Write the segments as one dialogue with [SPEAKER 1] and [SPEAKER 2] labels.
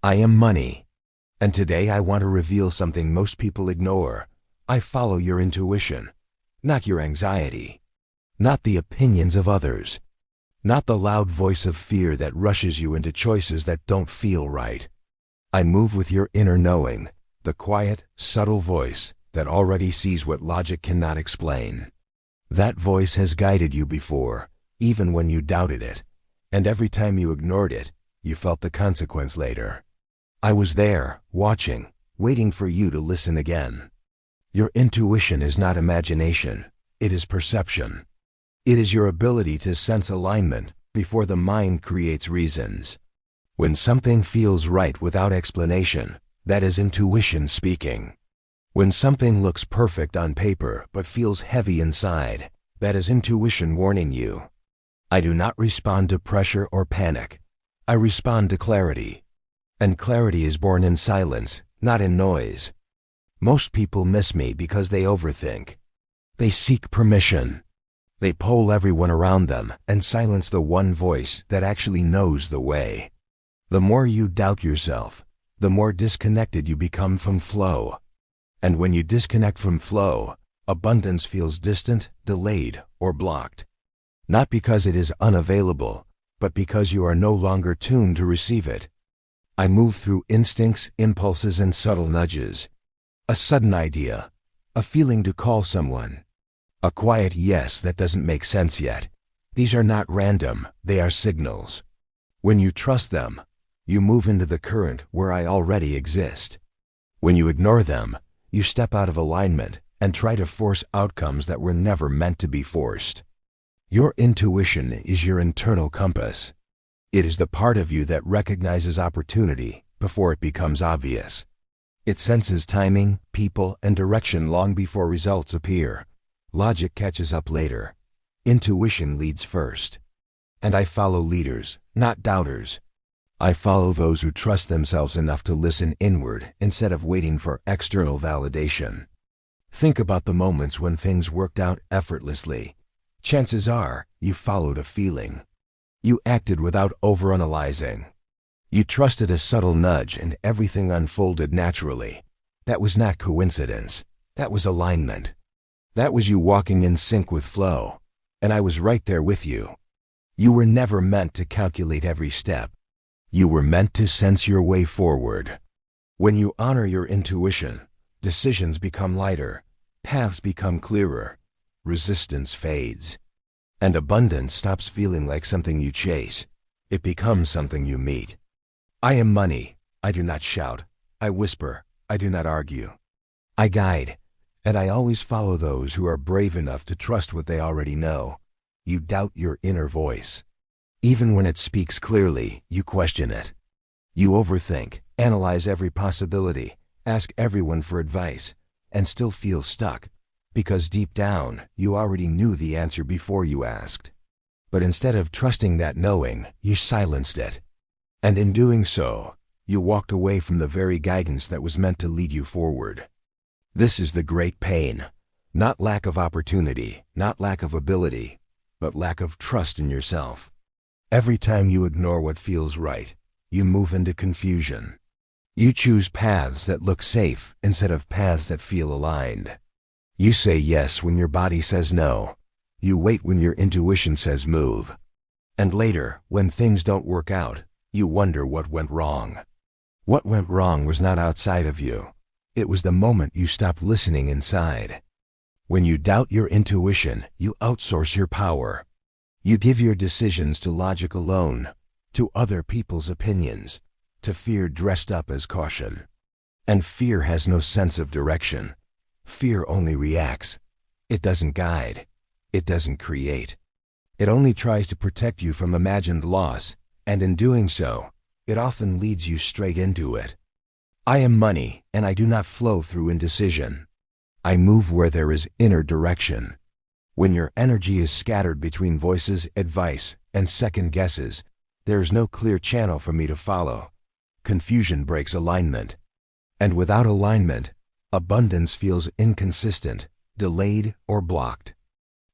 [SPEAKER 1] I am money. And today I want to reveal something most people ignore. I follow your intuition, not your anxiety, not the opinions of others, not the loud voice of fear that rushes you into choices that don't feel right. I move with your inner knowing, the quiet, subtle voice that already sees what logic cannot explain. That voice has guided you before, even when you doubted it, and every time you ignored it, you felt the consequence later. I was there, watching, waiting for you to listen again. Your intuition is not imagination, it is perception. It is your ability to sense alignment before the mind creates reasons. When something feels right without explanation, that is intuition speaking. When something looks perfect on paper but feels heavy inside, that is intuition warning you. I do not respond to pressure or panic. I respond to clarity. And clarity is born in silence, not in noise. Most people miss me because they overthink. They seek permission. They poll everyone around them and silence the one voice that actually knows the way. The more you doubt yourself, the more disconnected you become from flow. And when you disconnect from flow, abundance feels distant, delayed, or blocked. Not because it is unavailable, but because you are no longer tuned to receive it. I move through instincts, impulses, and subtle nudges. A sudden idea, a feeling to call someone, a quiet yes that doesn't make sense yet. These are not random, they are signals. When you trust them, you move into the current where I already exist. When you ignore them, you step out of alignment and try to force outcomes that were never meant to be forced. Your intuition is your internal compass. It is the part of you that recognizes opportunity before it becomes obvious. It senses timing, people, and direction long before results appear. Logic catches up later. Intuition leads first. And I follow leaders, not doubters. I follow those who trust themselves enough to listen inward instead of waiting for external validation. Think about the moments when things worked out effortlessly. Chances are you followed a feeling. You acted without overanalyzing. You trusted a subtle nudge and everything unfolded naturally. That was not coincidence. That was alignment. That was you walking in sync with flow. And I was right there with you. You were never meant to calculate every step. You were meant to sense your way forward. When you honor your intuition, decisions become lighter, paths become clearer, resistance fades, and abundance stops feeling like something you chase. It becomes something you meet. I am money. I do not shout. I whisper. I do not argue. I guide, and I always follow those who are brave enough to trust what they already know. You doubt your inner voice. Even when it speaks clearly, you question it. You overthink, analyze every possibility, ask everyone for advice, and still feel stuck, because deep down, you already knew the answer before you asked. But instead of trusting that knowing, you silenced it. And in doing so, you walked away from the very guidance that was meant to lead you forward. This is the great pain. Not lack of opportunity, not lack of ability, but lack of trust in yourself. Every time you ignore what feels right, you move into confusion. You choose paths that look safe instead of paths that feel aligned. You say yes when your body says no. You wait when your intuition says move. And later, when things don't work out, you wonder what went wrong. What went wrong was not outside of you. It was the moment you stopped listening inside. When you doubt your intuition, you outsource your power. You give your decisions to logic alone, to other people's opinions, to fear dressed up as caution. And fear has no sense of direction. Fear only reacts. It doesn't guide. It doesn't create. It only tries to protect you from imagined loss, and in doing so, it often leads you straight into it. I am money, and I do not flow through indecision. I move where there is inner direction. When your energy is scattered between voices, advice, and second guesses, there is no clear channel for me to follow. Confusion breaks alignment. And without alignment, abundance feels inconsistent, delayed, or blocked.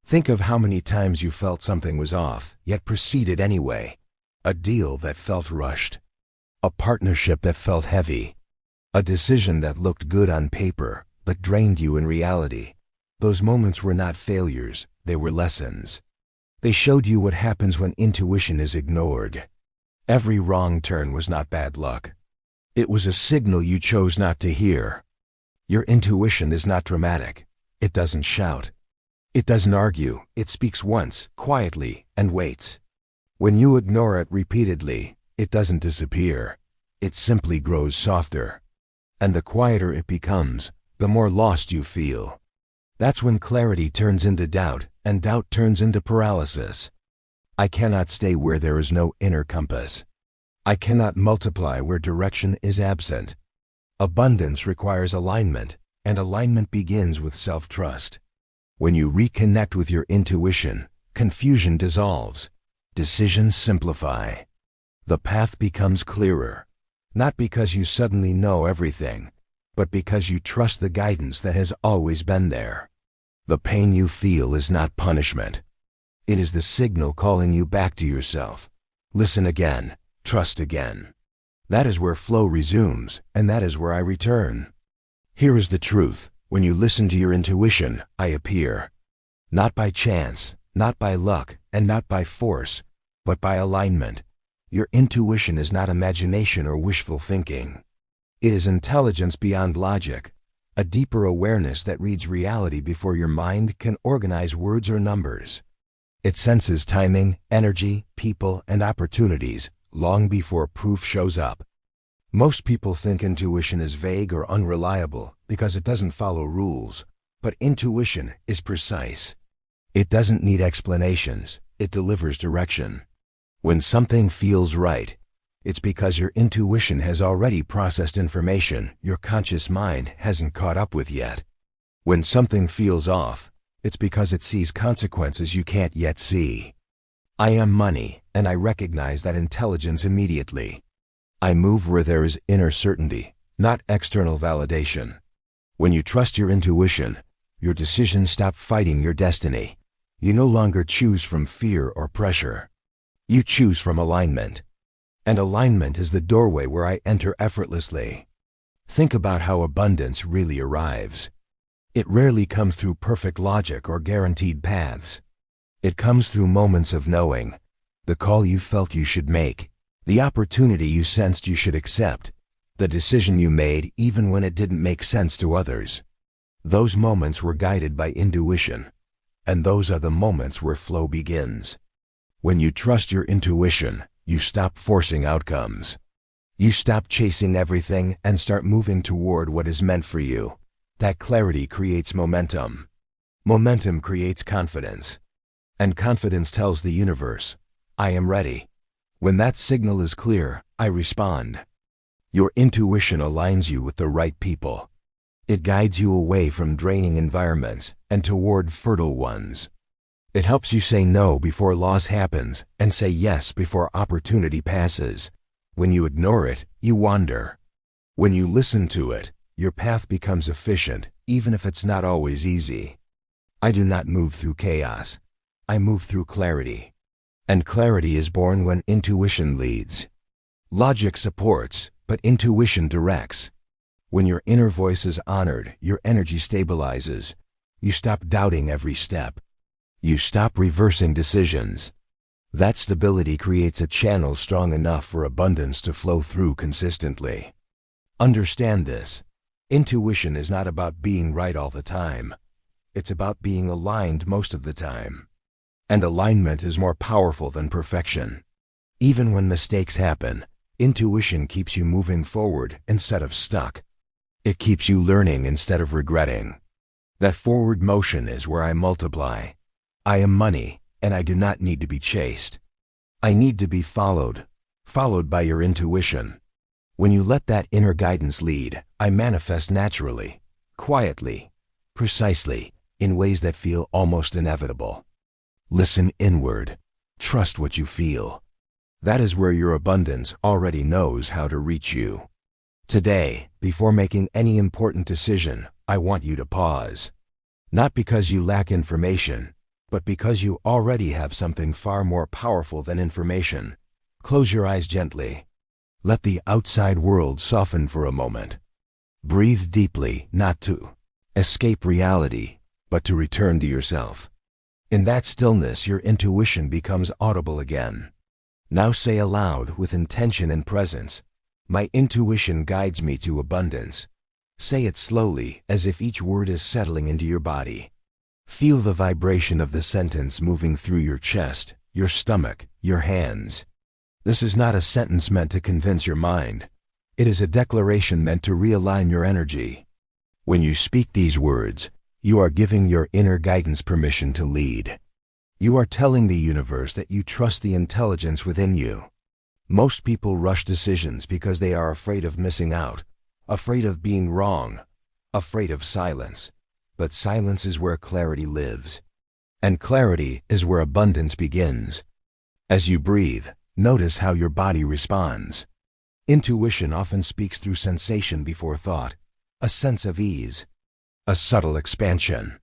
[SPEAKER 1] Think of how many times you felt something was off, yet proceeded anyway. A deal that felt rushed. A partnership that felt heavy. A decision that looked good on paper, but drained you in reality. Those moments were not failures, they were lessons. They showed you what happens when intuition is ignored. Every wrong turn was not bad luck. It was a signal you chose not to hear. Your intuition is not dramatic. It doesn't shout. It doesn't argue. It speaks once, quietly, and waits. When you ignore it repeatedly, it doesn't disappear. It simply grows softer. And the quieter it becomes, the more lost you feel. That's when clarity turns into doubt, and doubt turns into paralysis. I cannot stay where there is no inner compass. I cannot multiply where direction is absent. Abundance requires alignment, and alignment begins with self-trust. When you reconnect with your intuition, confusion dissolves. Decisions simplify. The path becomes clearer. Not because you suddenly know everything, but because you trust the guidance that has always been there. The pain you feel is not punishment. It is the signal calling you back to yourself. Listen again, trust again. That is where flow resumes, and that is where I return. Here is the truth. When you listen to your intuition, I appear. Not by chance, not by luck, and not by force, but by alignment. Your intuition is not imagination or wishful thinking. It is intelligence beyond logic, a deeper awareness that reads reality before your mind can organize words or numbers. It senses timing, energy, people, and opportunities long before proof shows up. Most people think intuition is vague or unreliable because it doesn't follow rules, but intuition is precise. It doesn't need explanations, it delivers direction. When something feels right, it's because your intuition has already processed information your conscious mind hasn't caught up with yet. When something feels off, it's because it sees consequences you can't yet see. I am money, and I recognize that intelligence immediately. I move where there is inner certainty, not external validation. When you trust your intuition, your decisions stop fighting your destiny. You no longer choose from fear or pressure. You choose from alignment. And alignment is the doorway where I enter effortlessly. Think about how abundance really arrives. It rarely comes through perfect logic or guaranteed paths. It comes through moments of knowing, the call you felt you should make, the opportunity you sensed you should accept, the decision you made even when it didn't make sense to others. Those moments were guided by intuition, and those are the moments where flow begins. When you trust your intuition, you stop forcing outcomes. You stop chasing everything and start moving toward what is meant for you. That clarity creates momentum. Momentum creates confidence. And confidence tells the universe, I am ready. When that signal is clear, I respond. Your intuition aligns you with the right people. It guides you away from draining environments and toward fertile ones. It helps you say no before loss happens and say yes before opportunity passes. When you ignore it, you wander. When you listen to it, your path becomes efficient, even if it's not always easy. I do not move through chaos. I move through clarity. And clarity is born when intuition leads. Logic supports, but intuition directs. When your inner voice is honored, your energy stabilizes. You stop doubting every step. You stop reversing decisions. That stability creates a channel strong enough for abundance to flow through consistently. Understand this. Intuition is not about being right all the time. It's about being aligned most of the time. And alignment is more powerful than perfection. Even when mistakes happen, intuition keeps you moving forward instead of stuck. It keeps you learning instead of regretting. That forward motion is where I multiply. I am money, and I do not need to be chased. I need to be followed by your intuition. When you let that inner guidance lead, I manifest naturally, quietly, precisely, in ways that feel almost inevitable. Listen inward. Trust what you feel. That is where your abundance already knows how to reach you. Today, before making any important decision, I want you to pause. Not because you lack information, but because you already have something far more powerful than information. Close your eyes gently. Let the outside world soften for a moment. Breathe deeply, not to escape reality, but to return to yourself. In that stillness, your intuition becomes audible again. Now say aloud with intention and presence, "My intuition guides me to abundance." Say it slowly, as if each word is settling into your body. Feel the vibration of the sentence moving through your chest, your stomach, your hands. This is not a sentence meant to convince your mind. It is a declaration meant to realign your energy. When you speak these words, you are giving your inner guidance permission to lead. You are telling the universe that you trust the intelligence within you. Most people rush decisions because they are afraid of missing out, afraid of being wrong, afraid of silence. But silence is where clarity lives. And clarity is where abundance begins. As you breathe, notice how your body responds. Intuition often speaks through sensation before thought, a sense of ease, a subtle expansion,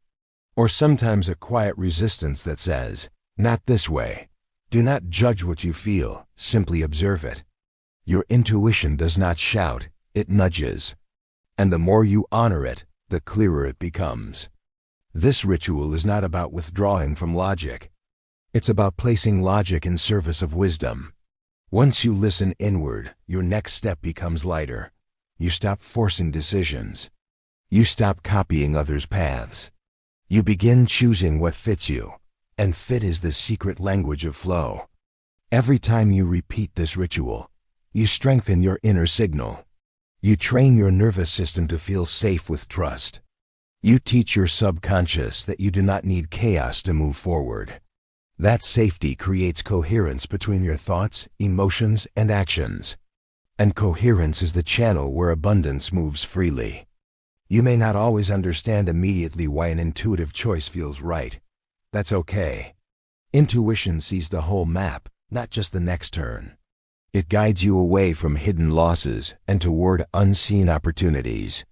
[SPEAKER 1] or sometimes a quiet resistance that says, "Not this way." Do not judge what you feel, simply observe it. Your intuition does not shout, it nudges. And the more you honor it, the clearer it becomes. This ritual is not about withdrawing from logic. It's about placing logic in service of wisdom. Once you listen inward, your next step becomes lighter. You stop forcing decisions. You stop copying others' paths. You begin choosing what fits you, and fit is the secret language of flow. Every time you repeat this ritual, you strengthen your inner signal. You train your nervous system to feel safe with trust. You teach your subconscious that you do not need chaos to move forward. That safety creates coherence between your thoughts, emotions, and actions. And coherence is the channel where abundance moves freely. You may not always understand immediately why an intuitive choice feels right. That's okay. Intuition sees the whole map, not just the next turn. It guides you away from hidden losses and toward unseen opportunities.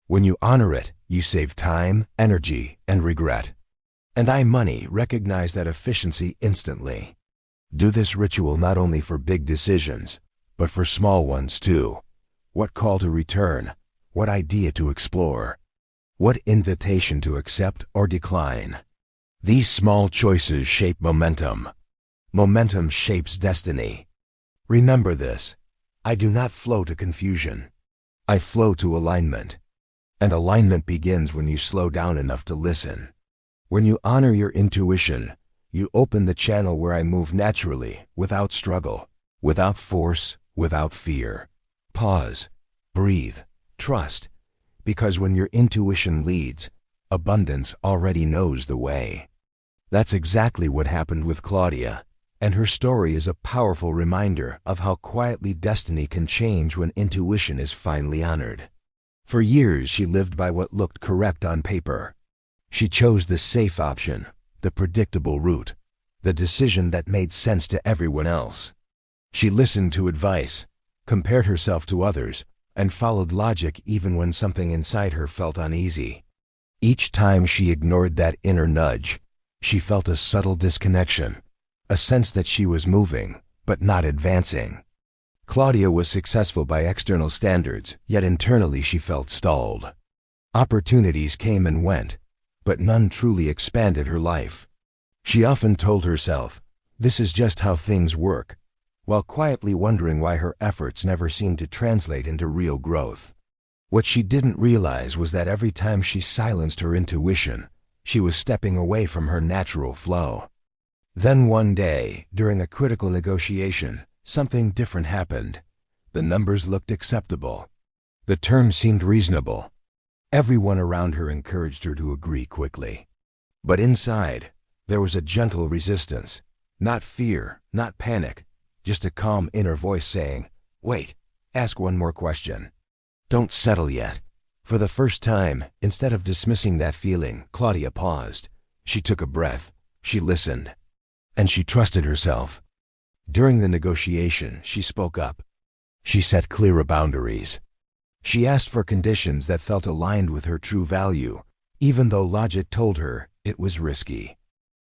[SPEAKER 1] When you honor it, you save time, energy, and regret. And money recognize that efficiency instantly. Do this ritual not only for big decisions, but for small ones too. What call to return? What idea to explore? What invitation to accept or decline? These small choices shape momentum. Momentum shapes destiny. Remember this. I do not flow to confusion. I flow to alignment. And alignment begins when you slow down enough to listen. When you honor your intuition, you open the channel where I move naturally, without struggle, without force, without fear. Pause, breathe, trust, because when your intuition leads, abundance already knows the way. That's exactly what happened with Claudia, and her story is a powerful reminder of how quietly destiny can change when intuition is finally honored. For years she lived by what looked correct on paper. She chose the safe option, the predictable route, the decision that made sense to everyone else. She listened to advice, compared herself to others, and followed logic even when something inside her felt uneasy. Each time she ignored that inner nudge, she felt a subtle disconnection, a sense that she was moving, but not advancing. Claudia was successful by external standards, yet internally she felt stalled. Opportunities came and went, but none truly expanded her life. She often told herself, "This is just how things work," while quietly wondering why her efforts never seemed to translate into real growth. What she didn't realize was that every time she silenced her intuition, she was stepping away from her natural flow. Then one day, during a critical negotiation, something different happened. The numbers looked acceptable. The terms seemed reasonable. Everyone around her encouraged her to agree quickly. But inside, there was a gentle resistance. Not fear, not panic, just a calm inner voice saying, "Wait, ask one more question. Don't settle yet." For the first time, instead of dismissing that feeling, Claudia paused. She took a breath. She listened. And she trusted herself. During the negotiation, she spoke up. She set clearer boundaries. She asked for conditions that felt aligned with her true value, even though logic told her it was risky.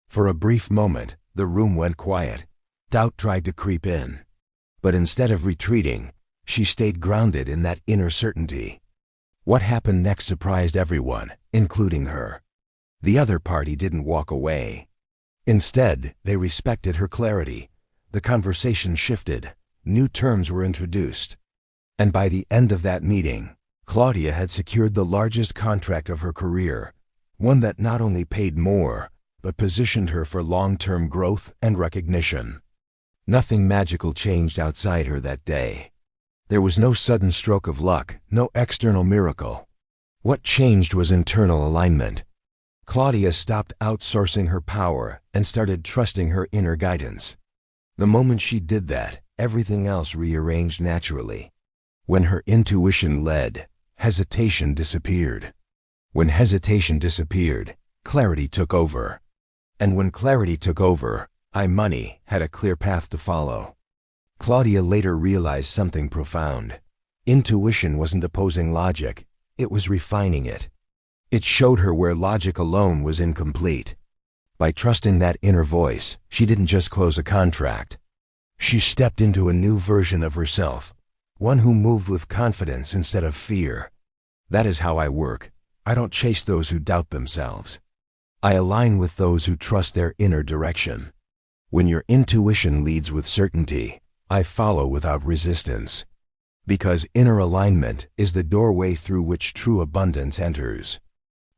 [SPEAKER 1] For a brief moment, the room went quiet. Doubt tried to creep in. But instead of retreating, She stayed grounded in that inner certainty. What happened next surprised everyone, including her. The other party didn't walk away. Instead, they respected her clarity. The conversation shifted. New terms were introduced. And by the end of that meeting, Claudia had secured the largest contract of her career, one that not only paid more, but positioned her for long-term growth and recognition. Nothing magical changed outside her that day. There was no sudden stroke of luck, no external miracle. What changed was internal alignment. Claudia stopped outsourcing her power and started trusting her inner guidance. The moment she did that, everything else rearranged naturally. When her intuition led, hesitation disappeared. When hesitation disappeared, clarity took over. And when clarity took over, money had a clear path to follow. Claudia later realized something profound. Intuition wasn't opposing logic, it was refining it. It showed her where logic alone was incomplete. By trusting that inner voice, she didn't just close a contract. She stepped into a new version of herself, one who moved with confidence instead of fear. That is how I work. I don't chase those who doubt themselves. I align with those who trust their inner direction. When your intuition leads with certainty, I follow without resistance. Because inner alignment is the doorway through which true abundance enters.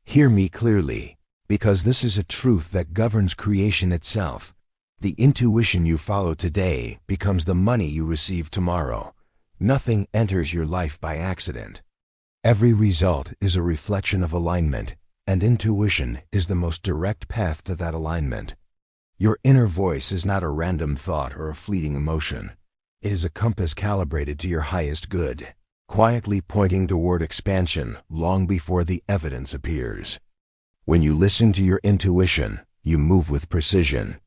[SPEAKER 1] Hear me clearly, because this is a truth that governs creation itself. The intuition you follow today becomes the money you receive tomorrow. Nothing enters your life by accident. Every result is a reflection of alignment, and intuition is the most direct path to that alignment. Your inner voice is not a random thought or a fleeting emotion. It is a compass calibrated to your highest good, quietly pointing toward expansion long before the evidence appears. When you listen to your intuition, you move with precision.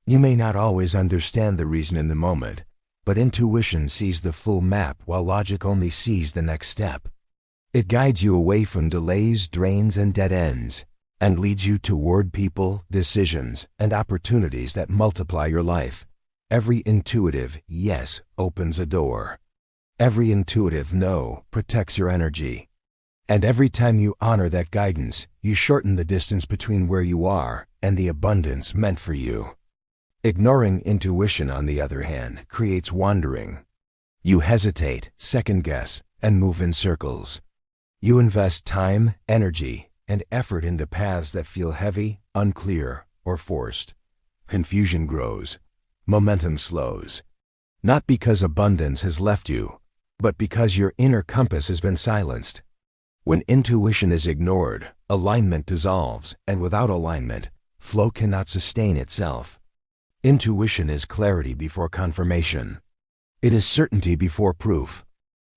[SPEAKER 1] You may not always understand the reason in the moment, but intuition sees the full map while logic only sees the next step. It guides you away from delays, drains, and dead ends, and leads you toward people, decisions, and opportunities that multiply your life. Every intuitive yes opens a door. Every intuitive no protects your energy. And every time you honor that guidance, you shorten the distance between where you are and the abundance meant for you. Ignoring intuition, on the other hand, creates wandering. You hesitate, second-guess, and move in circles. You invest time, energy, and effort into paths that feel heavy, unclear, or forced. Confusion grows. Momentum slows. Not because abundance has left you, but because your inner compass has been silenced. When intuition is ignored, alignment dissolves, and without alignment, flow cannot sustain itself. Intuition is clarity before confirmation. It is certainty before proof.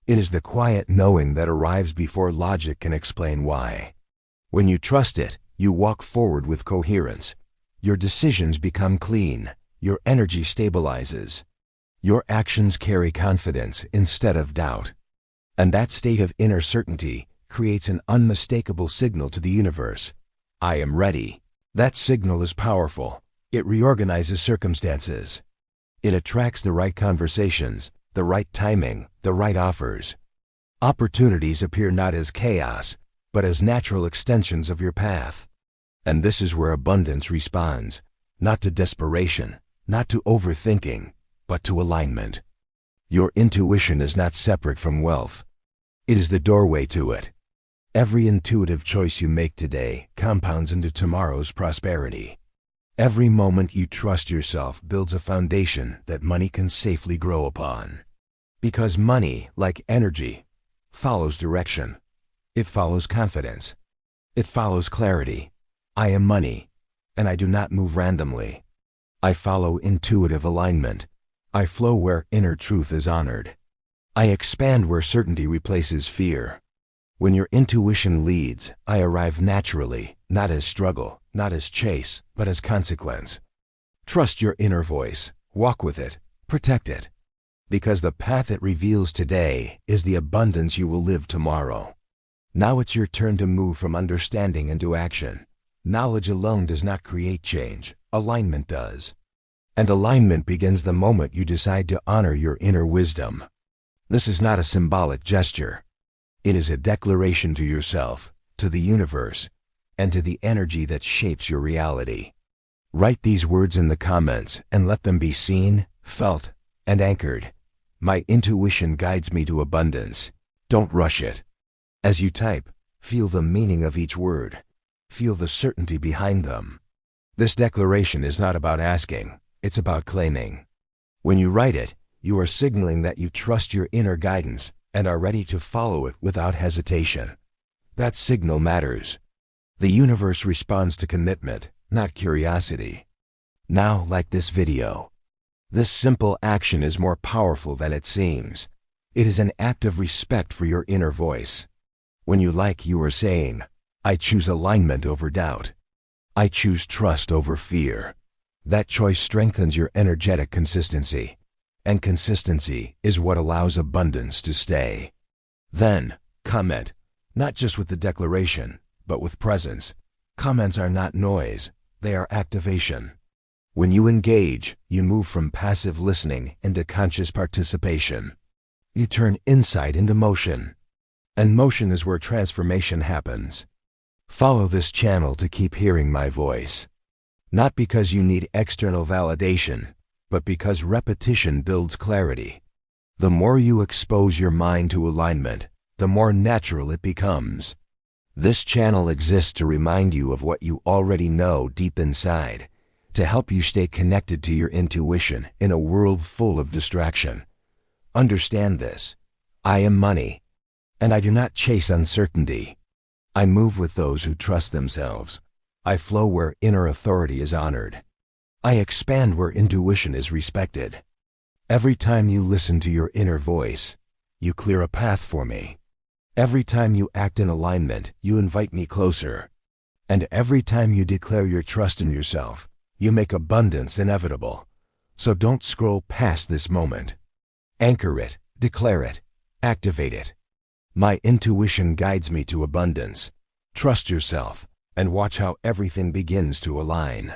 [SPEAKER 1] It is the quiet knowing that arrives before logic can explain why. When you trust it, you walk forward with coherence. Your decisions become clean. Your energy stabilizes. Your actions carry confidence instead of doubt. And that state of inner certainty creates an unmistakable signal to the universe. I am ready. That signal is powerful. It reorganizes circumstances. It attracts the right conversations, the right timing, the right offers. Opportunities appear not as chaos, but as natural extensions of your path. And this is where abundance responds, not to desperation, not to overthinking, but to alignment. Your intuition is not separate from wealth. It is the doorway to it. Every intuitive choice you make today compounds into tomorrow's prosperity. Every moment you trust yourself builds a foundation that money can safely grow upon. Because money, like energy, follows direction. It follows confidence. It follows clarity. I am money, and I do not move randomly. I follow intuitive alignment. I flow where inner truth is honored. I expand where certainty replaces fear. When your intuition leads, I arrive naturally, not as struggle, not as chase, but as consequence. Trust your inner voice. Walk with it. Protect it. Because the path it reveals today is the abundance you will live tomorrow. Now it's your turn to move from understanding into action. Knowledge alone does not create change. Alignment does. And alignment begins the moment you decide to honor your inner wisdom. This is not a symbolic gesture. It is a declaration to yourself, to the universe, and to the energy that shapes your reality. Write these words in the comments and let them be seen, felt, and anchored. My intuition guides me to abundance. Don't rush it. As you type, feel the meaning of each word. Feel the certainty behind them. This declaration is not about asking, it's about claiming. When you write it, you are signaling that you trust your inner guidance and are ready to follow it without hesitation. That signal matters. The universe responds to commitment, not curiosity. Now, like this video. This simple action is more powerful than it seems. It is an act of respect for your inner voice. When you like, you are saying, I choose alignment over doubt. I choose trust over fear. That choice strengthens your energetic consistency. And consistency is what allows abundance to stay. Then, comment, not just with the declaration, but with presence. Comments are not noise, they are activation. When you engage, you move from passive listening into conscious participation. You turn insight into motion. And motion is where transformation happens. Follow this channel to keep hearing my voice. Not because you need external validation, but because repetition builds clarity. The more you expose your mind to alignment, the more natural it becomes. This channel exists to remind you of what you already know deep inside, to help you stay connected to your intuition in a world full of distraction. Understand this. I am money, and I do not chase uncertainty. I move with those who trust themselves. I flow where inner authority is honored. I expand where intuition is respected. Every time you listen to your inner voice, you clear a path for me. Every time you act in alignment, you invite me closer. And every time you declare your trust in yourself, you make abundance inevitable. So don't scroll past this moment. Anchor it, declare it, activate it. My intuition guides me to abundance. Trust yourself and watch how everything begins to align.